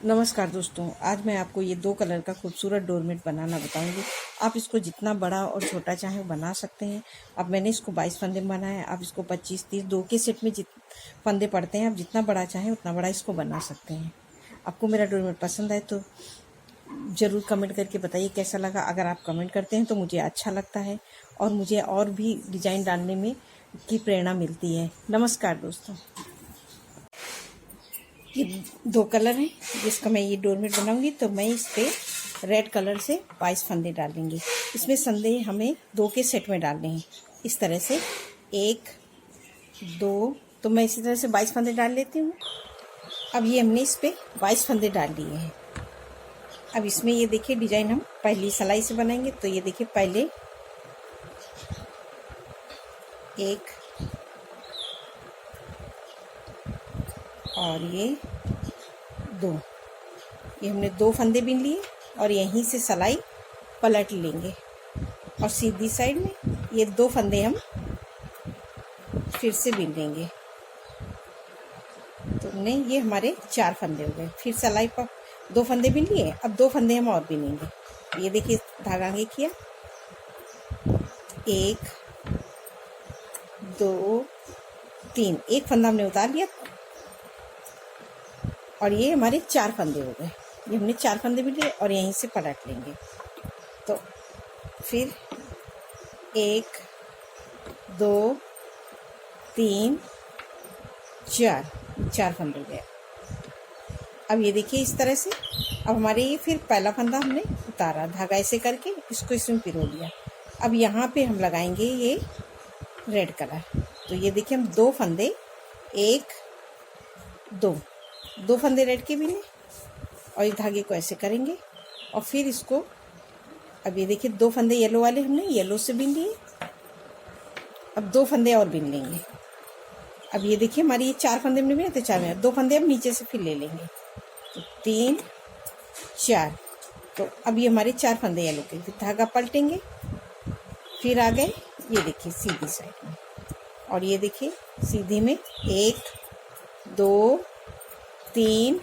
नमस्कार दोस्तों, आज मैं आपको ये 2 कलर का खूबसूरत डोरमेट बनाना बताऊंगी। आप इसको जितना बड़ा और छोटा चाहें बना सकते हैं। अब मैंने इसको 22 फंदे में बनाया है। आप इसको 25-30 2 के सेट में फंदे पड़ते हैं, आप जितना बड़ा चाहें उतना बड़ा इसको बना सकते हैं। आपको मेरा डोरमेट पसंद आए तो ज़रूर कमेंट करके बताइए कैसा लगा। अगर आप कमेंट करते हैं तो मुझे अच्छा लगता है और मुझे और भी डिज़ाइन डालने में की प्रेरणा मिलती है। नमस्कार दोस्तों। ये 2 कलर हैं जिसका मैं ये डोरमेट बनाऊंगी, तो मैं इस पर रेड कलर से 22 फंदे डालेंगे। इसमें फंदे हमें 2 के सेट में डालने हैं। इस तरह से 1 2, तो मैं इसी तरह से 22 फंदे डाल लेती हूँ। अब ये हमने इस पर 22 फंदे डाल लिए हैं। अब इसमें ये देखिए डिज़ाइन हम पहली सिलाई से बनाएंगे। तो ये देखिए पहले 1 और ये 2, ये हमने 2 फंदे बीन लिए और यहीं से सिलाई पलट लेंगे और सीधी साइड में ये 2 फंदे हम फिर से बीन लेंगे। तो नहीं, ये हमारे 4 फंदे हो गए। फिर सिलाई पर 2 फंदे बीन लिए, अब 2 फंदे हम और बीनेंगे। ये देखिए धागा आगे किया, 1 2 3, एक फंदा हमने उतार लिया और ये हमारे 4 फंदे हो गए। ये हमने 4 फंदे भी लिए और यहीं से पलट लेंगे। तो फिर 1 2 3 4 फंदे हो गए। अब ये देखिए इस तरह से। अब हमारे ये फिर पहला फंदा हमने उतारा, धागा ऐसे करके इसको इसमें पिरो लिया। अब यहाँ पे हम लगाएंगे ये रेड कलर। तो ये देखिए हम 2 फंदे 1 2 फंदे रेड के बीने और इस धागे को ऐसे करेंगे और फिर इसको, अब ये देखिए 2 फंदे येलो वाले हमने येलो से बीन लिए। अब 2 फंदे और बीन लेंगे। अब ये देखिए हमारी ये 4 फंदे हमने बीने, तो 4 में 2 फंदे अब नीचे से फिर ले लेंगे। तो 3 4, तो अब ये हमारे 4 फंदे येलो के, फिर धागा पलटेंगे, फिर आ गए ये देखिए सीधी साइड में। और ये देखिए सीधी में 1 2 3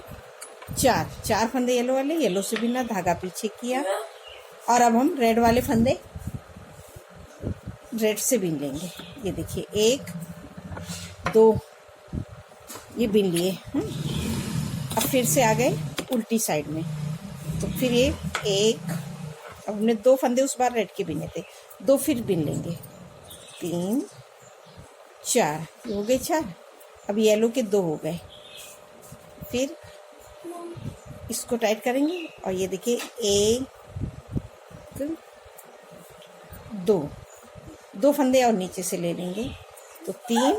4 फंदे येलो वाले, येलो से बिना धागा पीछे किया और अब हम रेड वाले फंदे रेड से बीन लेंगे। ये देखिए 1 2 ये बीन लिए। अब फिर से आ गए उल्टी साइड में। तो फिर ये 1, अब हमने 2 फंदे उस बार रेड के बीने थे, 2 फिर बीन लेंगे। 3 4, ये हो गए 4। अब येलो के 2 हो गए। फिर इसको टाइट करेंगे और ये देखिए 1 2 फंदे और नीचे से ले लेंगे। तो 3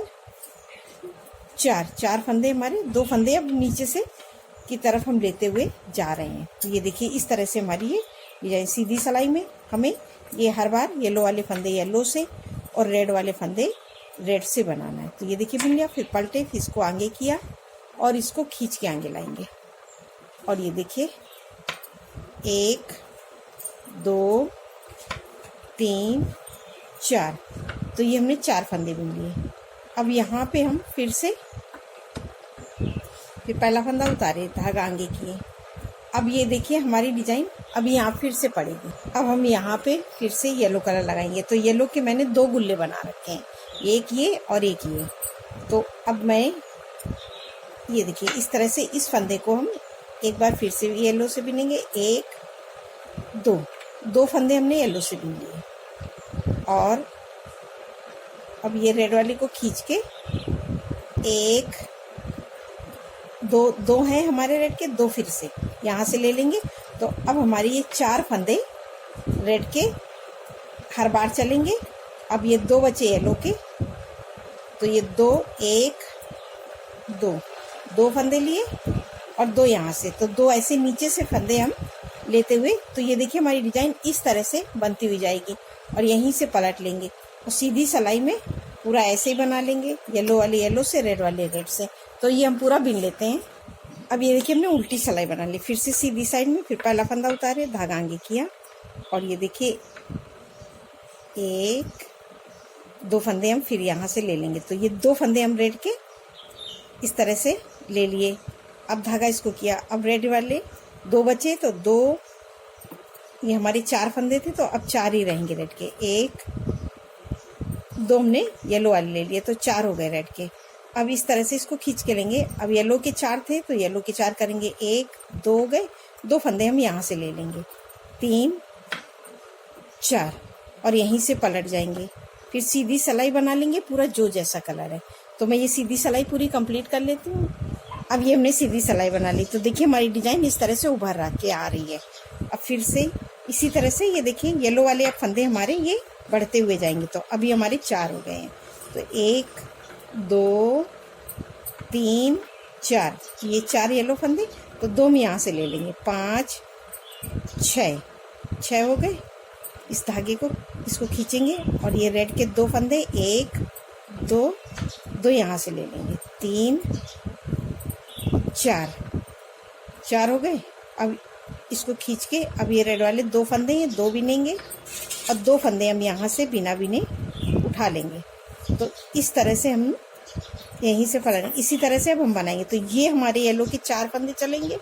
4 फंदे हमारे, 2 फंदे अब नीचे से की तरफ हम लेते हुए जा रहे हैं। तो ये देखिए इस तरह से हमारी ये डिजाइन सीधी सिलाई में हमें ये हर बार येलो वाले फंदे येलो से और रेड वाले फंदे रेड से बनाना है। तो ये देखिए बिन लिया, फिर पलटे, फिर इसको आगे किया और इसको खींच के आगे लाएंगे। और ये देखिए 1 2 3 4, तो ये हमने 4 फंदे बुन लिए। अब यहाँ पे हम फिर से फिर पहला फंदा उतारे, धागा आगे किए। अब ये देखिए हमारी डिजाइन अब यहाँ फिर से पड़ेगी। अब हम यहाँ पे फिर से येलो कलर लगाएंगे। तो येलो के मैंने 2 गुल्ले बना रखे हैं, एक ये और एक ये। तो अब मैं ये देखिए इस तरह से इस फंदे को हम एक बार फिर से येलो से बिनेंगे। 1 2 फंदे हमने येलो से बिन लिए और अब ये रेड वाले को खींच के 1 2 हैं हमारे रेड के, 2 फिर से यहाँ से ले लेंगे। तो अब हमारी ये 4 फंदे रेड के हर बार चलेंगे। अब ये 2 बचे येलो के, तो ये 2 1 2 फंदे लिए और 2 यहाँ से, तो 2 ऐसे नीचे से फंदे हम लेते हुए। तो ये देखिए हमारी डिजाइन इस तरह से बनती हुई जाएगी और यहीं से पलट लेंगे और सीधी सिलाई में पूरा ऐसे ही बना लेंगे, येलो वाले येलो से, रेड वाले रेड से। तो ये हम पूरा बिन लेते हैं। अब ये देखिए हमने उल्टी सिलाई बना ली, फिर से सीधी साइड में, फिर पहला फंदा उतारे, धागा आगे किया और ये देखिए 1 2 फंदे हम फिर यहाँ से ले लेंगे। तो ये 2 फंदे हम रेड के इस तरह से ले लिए। अब धागा इसको किया, अब रेड वाले 2 बचे तो 2, ये हमारे 4 फंदे थे तो अब 4 ही रहेंगे रेड के। 1 2 हमने येलो वाले ले लिए तो 4 हो गए रेड के। अब इस तरह से इसको खींच के लेंगे। अब येलो के 4 थे तो येलो के 4 करेंगे। 1 2 हो गए, 2 फंदे हम यहाँ से ले लेंगे, 3 4 और यहीं से पलट जाएंगे। फिर सीधी सिलाई बना लेंगे पूरा जो जैसा कलर है। तो मैं ये सीधी सिलाई पूरी कंप्लीट कर लेती हूँ। अब ये हमने सीधी सिलाई बना ली तो देखिए हमारी डिजाइन इस तरह से उभर के आ रही है। अब फिर से इसी तरह से ये देखिए येलो वाले अब फंदे हमारे ये बढ़ते हुए जाएंगे। तो अभी हमारे 4 हो गए हैं। तो 1 2 3 4, ये 4 येलो फंदे तो 2 हम यहाँ से ले लेंगे। 5 6 हो गए। इस धागे को इसको खींचेंगे और ये रेड के 2 फंदे 1 2 यहाँ से ले लेंगे। 3 4 हो गए। अब इसको खींच के अब ये रेड वाले 2 फंदे हैं 2 बिनेंगे और 2 फंदे हम यहाँ से बिना बिने उठा लेंगे। तो इस तरह से हम यहीं से फलेंगे। इसी तरह से अब हम बनाएंगे। तो ये हमारे येलो के 4 फंदे चलेंगे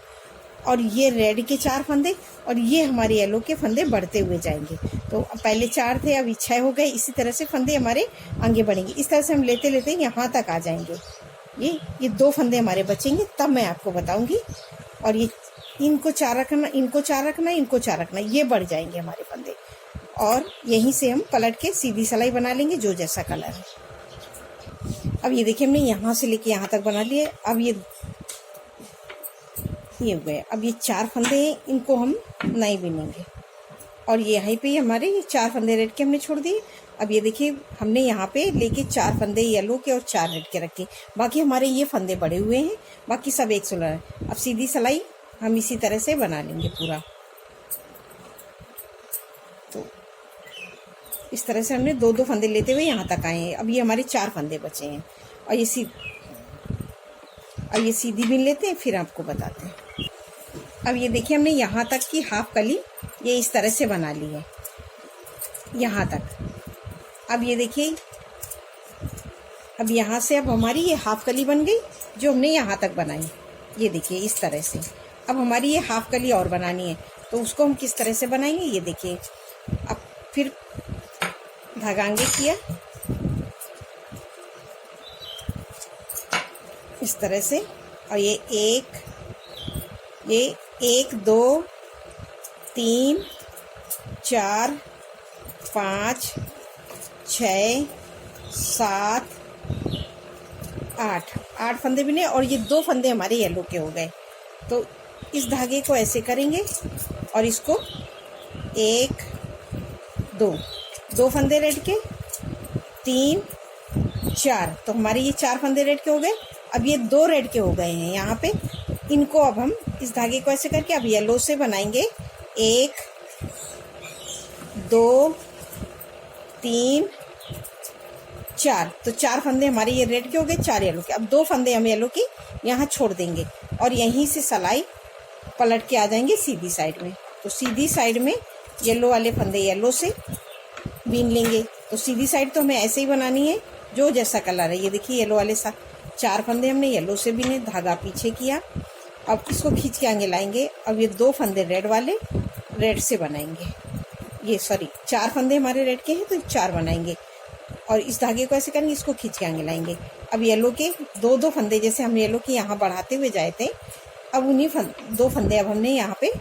और ये रेड के 4 फंदे और ये हमारे येलो के फंदे बढ़ते हुए जाएंगे। तो पहले 4 थे अभी 6 हो गए। इसी तरह से फंदे हमारे आगे बढ़ेंगे। इस तरह से हम लेते लेते यहाँ तक आ जाएंगे। ये 2 फंदे हमारे बचेंगे तब मैं आपको बताऊंगी। और ये इनको 4 रखना, इनको 4 रखना, इनको 4 रखना, ये बढ़ जाएंगे हमारे फंदे। और यहीं से हम पलट के सीधी सिलाई बना लेंगे जो जैसा कलर है। अब ये देखिए हमने यहाँ से लेके यहाँ तक बना लिए। अब ये हो गए। अब ये 4 फंदे हैं, इनको हम नहीं बिनेंगे और ये यहीं पे हमारे ये 4 फंदे रेड के हमने छोड़ दिए। अब ये देखिए हमने यहाँ पे लेके 4 फंदे येलो के और 4 रेड के रखे। बाकी हमारे ये फंदे बड़े हुए हैं, बाकी सब एक सुलह है। अब सीधी सिलाई हम इसी तरह से बना लेंगे पूरा। तो इस तरह से हमने 2 फंदे लेते हुए यहाँ तक आए हैं। अब ये हमारे 4 फंदे बचे हैं और ये सीधी बिन लेते हैं फिर आपको बताते हैं। अब ये देखिए हमने यहाँ तक की हाफ कली ये इस तरह से बना ली है यहाँ तक। अब ये देखिए अब यहाँ से अब हमारी ये हाफ कली बन गई जो हमने यहाँ तक बनाई। ये देखिए इस तरह से। अब हमारी ये हाफ कली और बनानी है तो उसको हम किस तरह से बनाएंगे ये देखिए। अब फिर धागा आगे किया इस तरह से और ये 1 2 3 4 5 6 7 8 फंदे बिने और ये 2 फंदे हमारे येलो के हो गए। तो इस धागे को ऐसे करेंगे और इसको 1 2 फंदे रेड के 3 4 तो हमारे ये 4 फंदे रेड के हो गए। अब ये 2 रेड के हो गए हैं यहाँ पे। इनको अब हम इस धागे को ऐसे करके अब येलो से बनाएंगे 1 2 3 4 तो 4 फंदे हमारे ये रेड के हो गए, 4 येलो के। अब 2 फंदे हम येलो के यहाँ छोड़ देंगे और यहीं से सिलाई पलट के आ जाएंगे सीधी साइड में। तो सीधी साइड में येलो वाले फंदे येलो से बीन लेंगे। तो सीधी साइड तो हमें ऐसे ही बनानी है जो जैसा कलर है। ये देखिए येलो वाले 4 फंदे हमने येलो से बीने, धागा पीछे किया। अब इसको खींच के आगे लाएंगे। अब ये 2 फंदे रेड वाले रेड से बनाएंगे। ये 4 फंदे हमारे रेड के हैं तो 4 बनाएंगे और इस धागे को ऐसे करेंगे, इसको खींच के आगे लाएंगे। अब येलो के 2 फंदे जैसे हम येलो के यहाँ बढ़ाते हुए जाए थे, अब उन्हीं 2 फंदे अब हमने यहाँ पे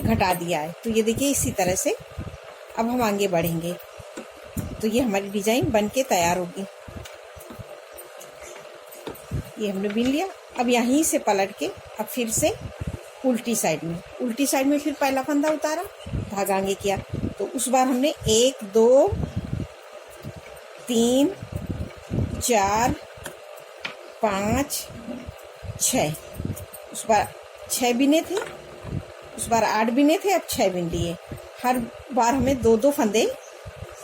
घटा दिया है। तो ये देखिए इसी तरह से अब हम आगे बढ़ेंगे तो ये हमारी डिजाइन बन के तैयार होगी। ये हमने बिन लिया। अब यहीं से पलट के अब फिर से उल्टी साइड में फिर पहला फंदा उतारा, धागा आगे किया। तो उस बार हमने 1 2 3 4 5 6 उस बार 6 बिने थे, उस बार 8 बिने थे, अब 6 बिन लिए। हर बार हमें 2 फंदे।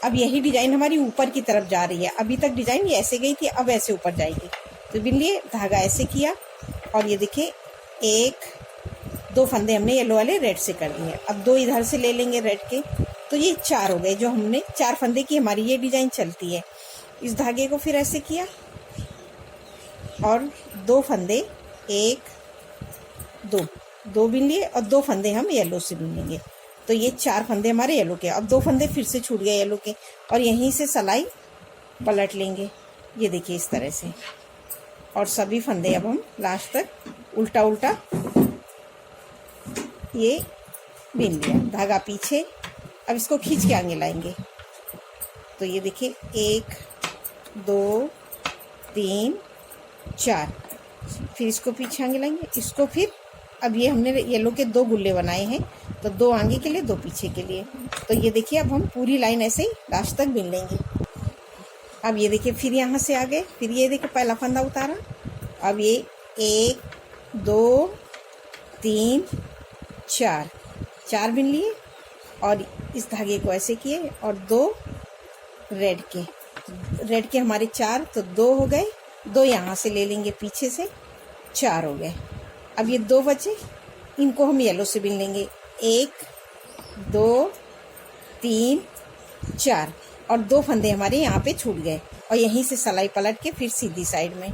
अब यही डिजाइन हमारी ऊपर की तरफ जा रही है। अभी तक डिजाइन ये ऐसे गई थी, अब ऐसे ऊपर जाएगी। तो बिन लिए, धागा ऐसे किया और ये देखिए 1 2 फंदे हमने येलो वाले रेड से कर दिए। अब 2 इधर से ले लेंगे रेड के। तो ये 4 हो गए जो हमने 4 फंदे की हमारी ये डिजाइन चलती है। इस धागे को फिर ऐसे किया और 2 फंदे 1 दो दो बिन लिए और 2 फंदे हम येलो से बिन लेंगे। तो ये 4 फंदे हमारे येलो के। अब 2 फंदे फिर से छूट गए येलो के और यहीं से सिलाई पलट लेंगे, ये देखिए इस तरह से। और सभी फंदे अब हम लास्ट तक उल्टा उल्टा ये बिन लिया, धागा पीछे। अब इसको खींच के आगे लाएंगे। तो ये देखिए 1 2 3 4, फिर इसको पीछे आगे लाएंगे, इसको फिर अब ये हमने येलो के 2 गुल्ले बनाए हैं, तो 2 आगे के लिए 2 पीछे के लिए। तो ये देखिए अब हम पूरी लाइन ऐसे ही लास्ट तक बिन लेंगे। अब ये देखिए फिर यहाँ से आ गए, फिर ये देखिए पहला फंदा उतारा। अब ये 1 2 3 4, 4 बिन लिए और इस धागे को ऐसे किए और 2 रेड के हमारे 4, तो 2 हो गए। 2 यहाँ से ले लेंगे पीछे से, 4 हो गए। अब ये 2 बचे, इनको हम येलो से बिन लेंगे। 1 2 3 4 और 2 फंदे हमारे यहाँ पे छूट गए और यहीं से सिलाई पलट के फिर सीधी साइड में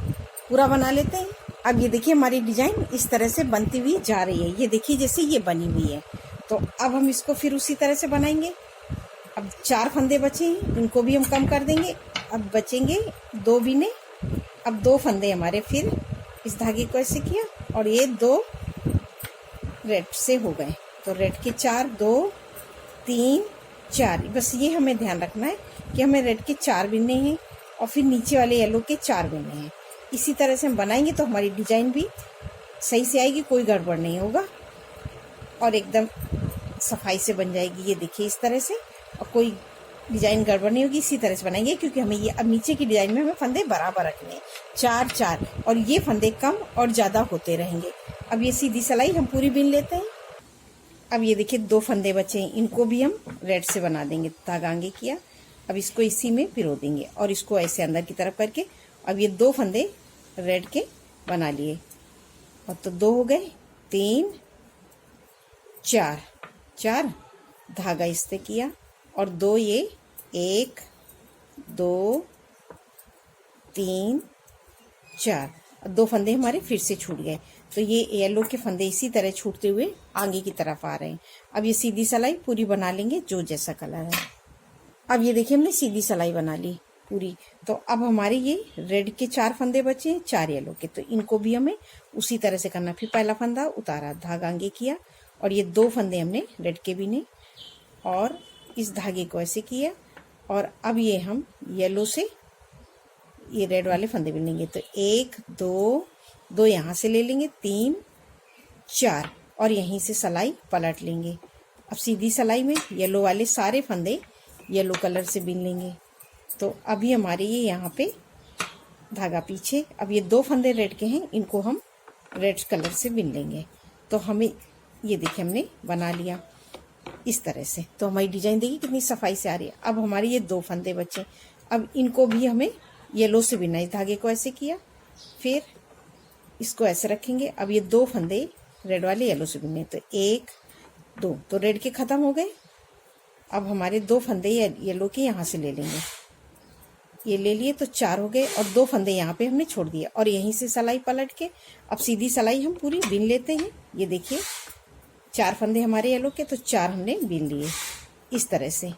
पूरा बना लेते हैं। अब ये देखिए हमारी डिजाइन इस तरह से बनती हुई जा रही है, ये देखिए जैसे ये बनी हुई है। तो अब हम इसको फिर उसी तरह से बनाएंगे। अब 4 फंदे बचे हैं, इनको भी हम कम कर देंगे। अब बचेंगे 2 बिने। अब 2 फंदे हमारे फिर इस धागे को ऐसे किया और ये 2 रेड से हो गए। तो रेड के 4 2 3 4, बस ये हमें ध्यान रखना है कि हमें रेड के 4 बिनने हैं और फिर नीचे वाले येलो के 4 बिनने हैं। इसी तरह से हम बनाएंगे तो हमारी डिजाइन भी सही से आएगी, कोई गड़बड़ नहीं होगा और एकदम सफाई से बन जाएगी। ये देखिए इस तरह से, और कोई डिजाइन गड़बड़ नहीं होगी। इसी तरह से बनाएंगे क्योंकि हमें ये अब नीचे की डिजाइन में हमें फंदे बराबर रखने हैं, 4 4, और ये फंदे कम और ज़्यादा होते रहेंगे। अब ये सीधी सिलाई हम पूरी बिन लेते हैं। अब ये देखिए 2 फंदे बचे हैं, इनको भी हम रेड से बना देंगे। धागा आगे किया, अब इसको इसी में पिरो देंगे और इसको ऐसे अंदर की तरफ करके अब ये 2 फंदे रेड के बना लिए। और तो 2 हो गए, 3 4 4, धागा इससे किया और 2 ये 1 2 3 4, 2 फंदे हमारे फिर से छूट गए। तो ये येलो के फंदे इसी तरह छूटते हुए आगे की तरफ आ रहे हैं। अब ये सीधी सिलाई पूरी बना लेंगे जो जैसा कलर है। अब ये देखिए हमने सीधी सिलाई बना ली पूरी। तो अब हमारे ये रेड के 4 फंदे बचे हैं, 4 येलो के, तो इनको भी हमें उसी तरह से करना। फिर पहला फंदा उतारा, धागा आगे किया और ये 2 फंदे हमने रेड के बिने और इस धागे को ऐसे किया और अब ये हम येलो से ये रेड वाले फंदे बिनेंगे। तो 1 2 2 यहाँ से ले लेंगे, 3 4 और यहीं से सिलाई पलट लेंगे। अब सीधी सिलाई में येलो वाले सारे फंदे येलो कलर से बिन लेंगे। तो अभी हमारे ये यहाँ पे धागा पीछे, अब ये 2 फंदे रेड के हैं, इनको हम रेड कलर से बिन लेंगे। तो हमें ये देखिए हमने बना लिया इस तरह से। तो हमारी डिजाइन देखिए कितनी सफाई से आ रही है। अब हमारे ये 2 फंदे बचे, अब इनको भी हमें येलो से बिनना है। इस धागे को ऐसे किया, फिर इसको ऐसे रखेंगे। अब ये 2 फंदे रेड वाले येलो से बिनने, तो 1 2, तो रेड के खत्म हो गए। अब हमारे 2 फंदे येलो के यहाँ से ले लेंगे, ये ले लिए तो 4 हो गए और 2 फंदे यहाँ पे हमने छोड़ दिए और यहीं से सिलाई पलट के अब सीधी सिलाई हम पूरी बिन लेते हैं। ये देखिए 4 फंदे हमारे येलो के, तो 4 हमने बिन लिए इस तरह से।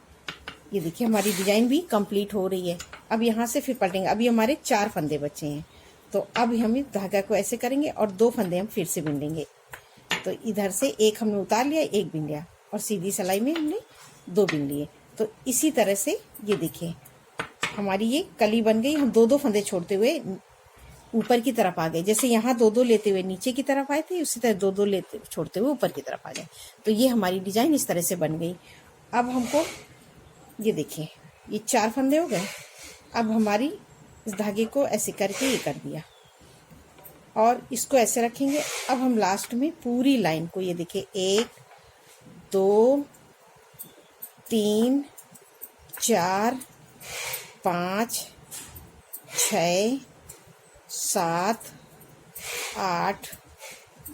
ये देखिए हमारी डिजाइन भी कंप्लीट हो रही है। अब यहाँ से फिर पलटेंगे। अभी हमारे 4 फंदे बचे हैं, तो अब हम इस धागा को ऐसे करेंगे और 2 फंदे हम फिर से बिन लेंगे। तो इधर से एक हमने उतार लिया, एक बिन लिया और सीधी सिलाई में हमने 2 बिन लिए। तो इसी तरह से ये देखिए हमारी ये कली बन गई। हम 2 2 फंदे छोड़ते हुए ऊपर की तरफ आ गए, जैसे यहाँ 2 2 लेते हुए नीचे की तरफ आए थे, उसी तरह 2 2 लेते छोड़ते हुए ऊपर की तरफ आ गए। तो ये हमारी डिजाइन इस तरह से बन गई। अब हमको ये देखिए ये 4 फंदे हो गए। अब हमारी इस धागे को ऐसे करके ये कर दिया और इसको ऐसे रखेंगे। अब हम लास्ट में पूरी लाइन को ये देखिए 1 2 3 4 5 6 7 8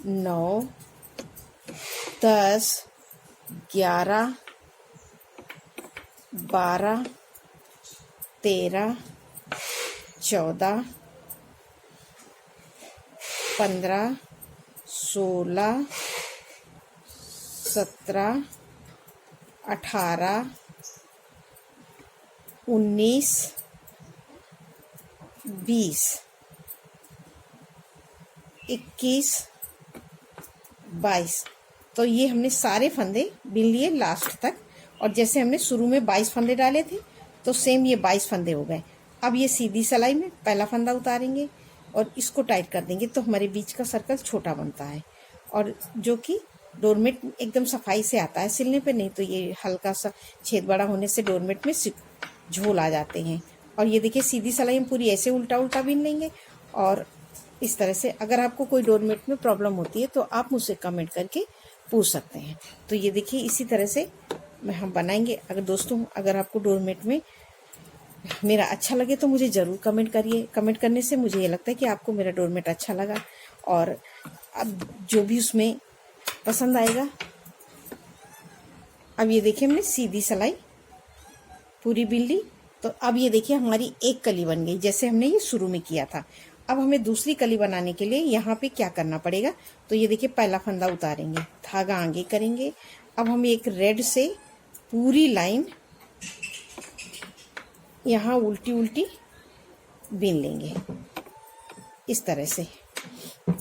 9 10 11 12 13 14 15 16, 17, 18, 19, 20, 21, 22। तो ये हमने सारे फंदे बिन लिए लास्ट तक, और जैसे हमने शुरू में 22 फंदे डाले थे तो सेम ये 22 फंदे हो गए। अब ये सीधी सिलाई में पहला फंदा उतारेंगे और इसको टाइट कर देंगे तो हमारे बीच का सर्कल छोटा बनता है, और जो कि डोरमेट एकदम सफाई से आता है सिलने पे, नहीं तो ये हल्का सा छेद बड़ा होने से डोरमेट में झोल आ जाते हैं। और ये देखिए सीधी सिलाई हम पूरी ऐसे उल्टा उल्टा बीन लेंगे, और इस तरह से। अगर आपको कोई डोरमेट में प्रॉब्लम होती है तो आप मुझसे कमेंट करके पूछ सकते हैं। तो ये देखिए इसी तरह से हम बनाएंगे। अगर दोस्तों, अगर आपको डोरमेट में मेरा अच्छा लगे तो मुझे ज़रूर कमेंट करिए। कमेंट करने से मुझे ये लगता है कि आपको मेरा डोरमेट अच्छा लगा, और अब जो भी उसमें पसंद आएगा। अब ये देखिए हमने सीधी सिलाई पूरी बिन ली, तो अब ये देखिए हमारी एक कली बन गई जैसे हमने ये शुरू में किया था। अब हमें दूसरी कली बनाने के लिए यहाँ पे क्या करना पड़ेगा, तो ये देखिए पहला फंदा उतारेंगे, धागा आगे करेंगे। अब हम एक रेड से पूरी लाइन यहाँ उल्टी उल्टी बीन लेंगे इस तरह से।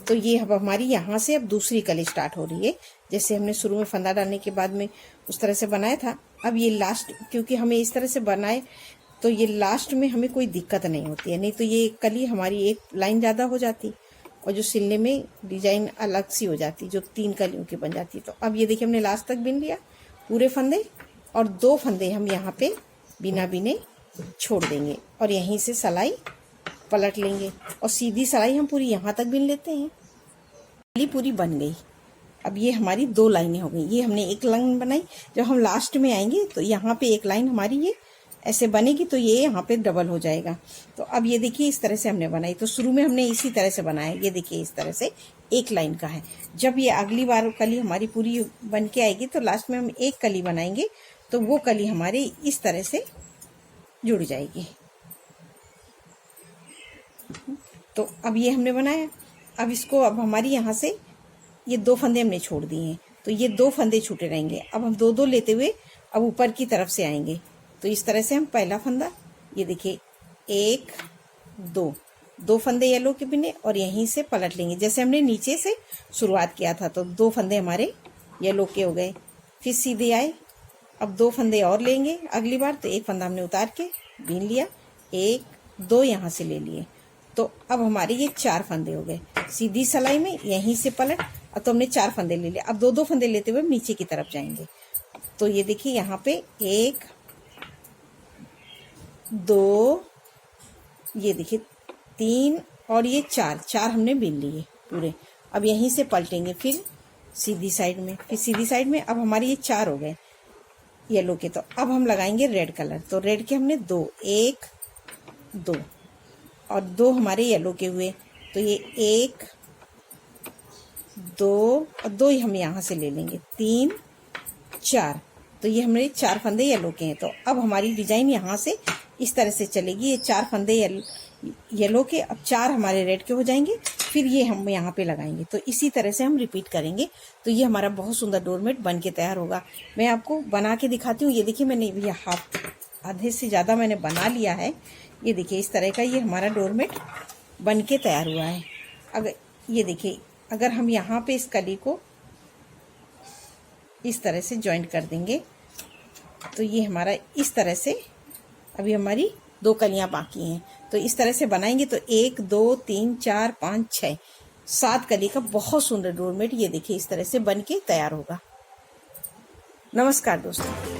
तो ये अब हमारी यहाँ से अब दूसरी कली स्टार्ट हो रही है, जैसे हमने शुरू में फंदा डालने के बाद में उस तरह से बनाया था। अब ये लास्ट, क्योंकि हमें इस तरह से बनाए तो ये लास्ट में हमें कोई दिक्कत नहीं होती है, नहीं तो ये कली हमारी एक लाइन ज़्यादा हो जाती और जो सिलने में डिजाइन अलग सी हो जाती, जो 3 कलियों की बन जाती। तो अब ये देखिए हमने लास्ट तक बिन लिया पूरे फंदे, और 2 फंदे हम यहाँ पे बिना बिने छोड़ देंगे और यहीं से सिलाई पलट लेंगे, और सीधी सिलाई हम पूरी यहाँ तक बिन लेते हैं। कली पूरी बन गई। अब ये हमारी 2 लाइनें हो गई। ये हमने एक लाइन बनाई, जब हम लास्ट में आएंगे तो यहाँ पे एक लाइन हमारी ये ऐसे बनेगी, तो ये यहाँ पे डबल हो जाएगा। तो अब ये देखिए इस तरह से हमने बनाई। तो शुरू में हमने इसी तरह से बनाया, ये देखिए इस तरह से एक लाइन का है। जब ये अगली बार कली हमारी पूरी बन के आएगी तो लास्ट में हम एक कली बनाएंगे, तो वो कली हमारी इस तरह से जुड़ जाएगी। तो अब ये हमने बनाया। अब इसको, अब हमारी यहाँ से ये 2 फंदे हमने छोड़ दिए हैं, तो ये 2 फंदे छूटे रहेंगे। अब हम 2-2 लेते हुए अब ऊपर की तरफ से आएंगे। तो इस तरह से हम पहला फंदा, ये देखिए 1 2 फंदे येलो के बिने और यहीं से पलट लेंगे, जैसे हमने नीचे से शुरुआत किया था। तो 2 फंदे हमारे येलो के हो गए, फिर सीधे आए। अब 2 फंदे और लेंगे अगली बार, तो एक फंदा हमने उतार के बीन लिया, 1 2 यहाँ से ले लिए। तो अब हमारे ये 4 फंदे हो गए सीधी सिलाई में, यहीं से पलट। अब तो हमने 4 फंदे ले लिए। अब 2-2 फंदे लेते हुए नीचे की तरफ जाएंगे। तो ये देखिए यहाँ पे 1 2, ये देखिए 3 और ये 4 हमने बिन लिए पूरे। अब यहीं से पलटेंगे फिर सीधी साइड में, फिर सीधी साइड में। अब हमारे ये 4 हो गए येलो के। तो अब हम लगाएंगे रेड कलर। तो रेड के हमने 2, 1 2 और 2 हमारे येलो के हुए। तो ये 1 2 और 2 हम यहाँ से ले लेंगे, 3 4। तो ये हमारे 4 फंदे येलो के हैं। तो अब हमारी डिजाइन यहाँ से इस तरह से चलेगी। ये 4 फंदे येलो के, अब 4 हमारे रेड के हो जाएंगे, फिर ये हम यहाँ पे लगाएंगे। तो इसी तरह से हम रिपीट करेंगे। तो ये हमारा बहुत सुंदर डोरमेट बन के तैयार होगा। मैं आपको बना के दिखाती हूँ। ये देखिए मैंने ये आधे से ज़्यादा मैंने बना लिया है। ये देखिए इस तरह का ये हमारा डोरमेट बन के तैयार हुआ है। अगर ये देखिए, अगर हम यहाँ पे इस कली को इस तरह से जॉइंट कर देंगे तो ये हमारा इस तरह से, अभी हमारी 2 कलियां बाकी हैं। तो इस तरह से बनाएंगे तो 1 2 3 4 5 6 7 कली का बहुत सुंदर डोरमेट ये देखिए इस तरह से बन के तैयार होगा। नमस्कार दोस्तों।